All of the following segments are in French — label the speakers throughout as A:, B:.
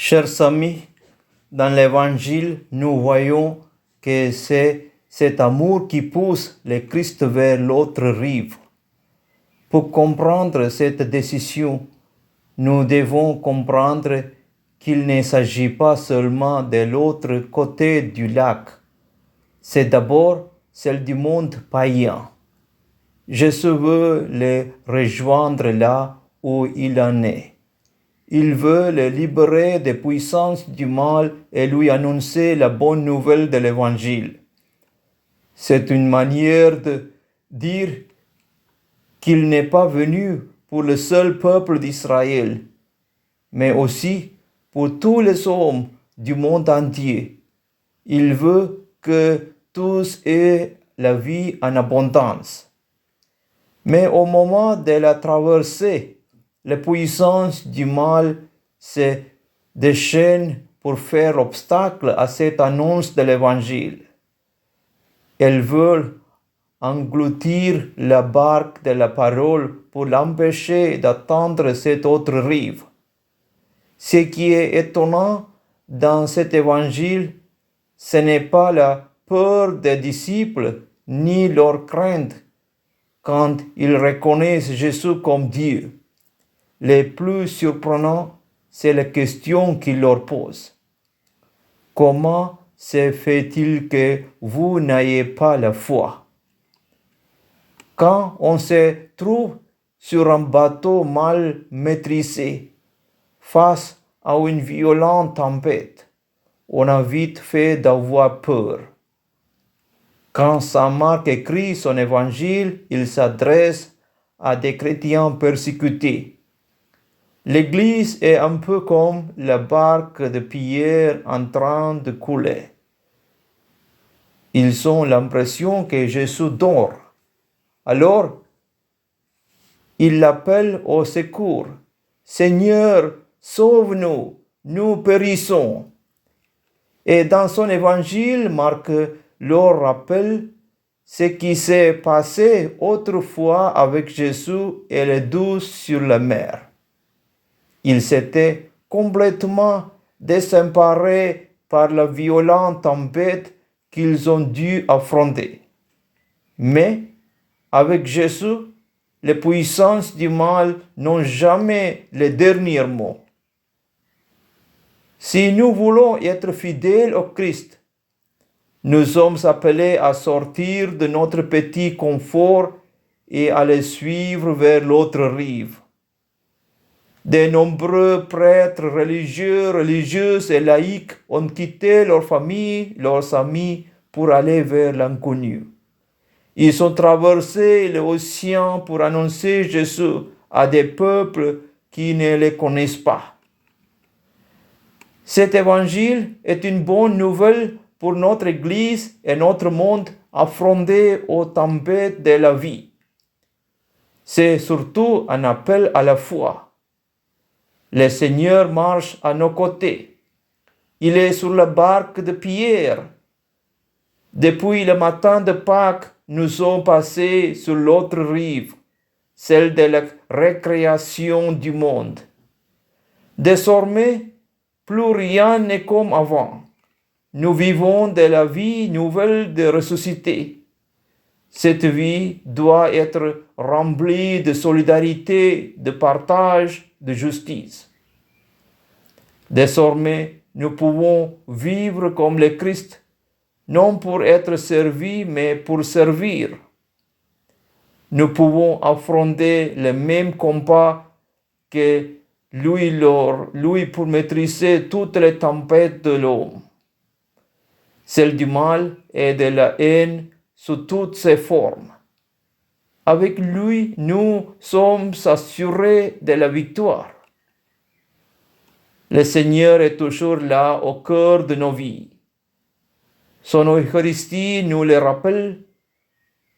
A: Chers amis, dans l'Évangile, nous voyons que c'est cet amour qui pousse le Christ vers l'autre rive. Pour comprendre cette décision, nous devons comprendre qu'il ne s'agit pas seulement de l'autre côté du lac. C'est d'abord celle du monde païen. Jésus veut le rejoindre là où il en est. Il veut le libérer des puissances du mal et lui annoncer la bonne nouvelle de l'Évangile. C'est une manière de dire qu'il n'est pas venu pour le seul peuple d'Israël, mais aussi pour tous les hommes du monde entier. Il veut que tous aient la vie en abondance. Mais au moment de la traversée, les puissances du mal se déchaînent pour faire obstacle à cette annonce de l'Évangile. Elles veulent engloutir la barque de la parole pour l'empêcher d'atteindre cette autre rive. Ce qui est étonnant dans cet évangile, ce n'est pas la peur des disciples ni leur crainte quand ils reconnaissent Jésus comme Dieu. Le plus surprenant, c'est la question qu'il leur pose. Comment se fait-il que vous n'ayez pas la foi? Quand on se trouve sur un bateau mal maîtrisé, face à une violente tempête, on a vite fait d'avoir peur. Quand Saint Marc écrit son évangile, il s'adresse à des chrétiens persécutés. L'Église est un peu comme la barque de Pierre en train de couler. Ils ont l'impression que Jésus dort. Alors, ils l'appellent au secours. Seigneur, sauve-nous, nous périssons. Et dans son évangile, Marc leur rappelle ce qui s'est passé autrefois avec Jésus et les 12 sur la mer. Ils s'étaient complètement désemparés par la violente tempête qu'ils ont dû affronter. Mais avec Jésus, les puissances du mal n'ont jamais le dernier mot. Si nous voulons être fidèles au Christ, nous sommes appelés à sortir de notre petit confort et à le suivre vers l'autre rive. De nombreux prêtres religieux, religieuses et laïcs ont quitté leur famille, leurs amis pour aller vers l'inconnu. Ils ont traversé l'océan pour annoncer Jésus à des peuples qui ne les connaissent pas. Cet évangile est une bonne nouvelle pour notre Église et notre monde affronté aux tempêtes de la vie. C'est surtout un appel à la foi. Le Seigneur marche à nos côtés. Il est sur la barque de Pierre. Depuis le matin de Pâques, nous sommes passés sur l'autre rive, celle de la récréation du monde. Désormais, plus rien n'est comme avant. Nous vivons de la vie nouvelle de ressuscité. Cette vie doit être remplie de solidarité, de partage, de justice. Désormais, nous pouvons vivre comme le Christ, non pour être servis, mais pour servir. Nous pouvons affronter le même combat que lui pour maîtriser toutes les tempêtes de l'homme, celle du mal et de la haine sous toutes ses formes. Avec lui, nous sommes assurés de la victoire. Le Seigneur est toujours là au cœur de nos vies. Son Eucharistie nous le rappelle,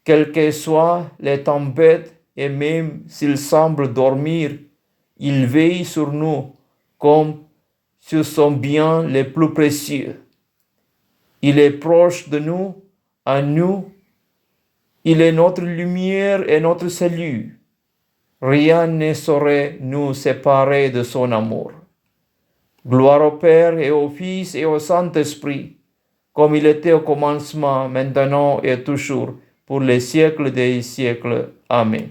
A: quelles que soient les tempêtes et même s'il semble dormir, il veille sur nous comme sur son bien le plus précieux. Il est proche de nous, à nous. Il est notre lumière et notre salut. Rien ne saurait nous séparer de son amour. Gloire au Père et au Fils et au Saint-Esprit, comme il était au commencement, maintenant et toujours, pour les siècles des siècles. Amen.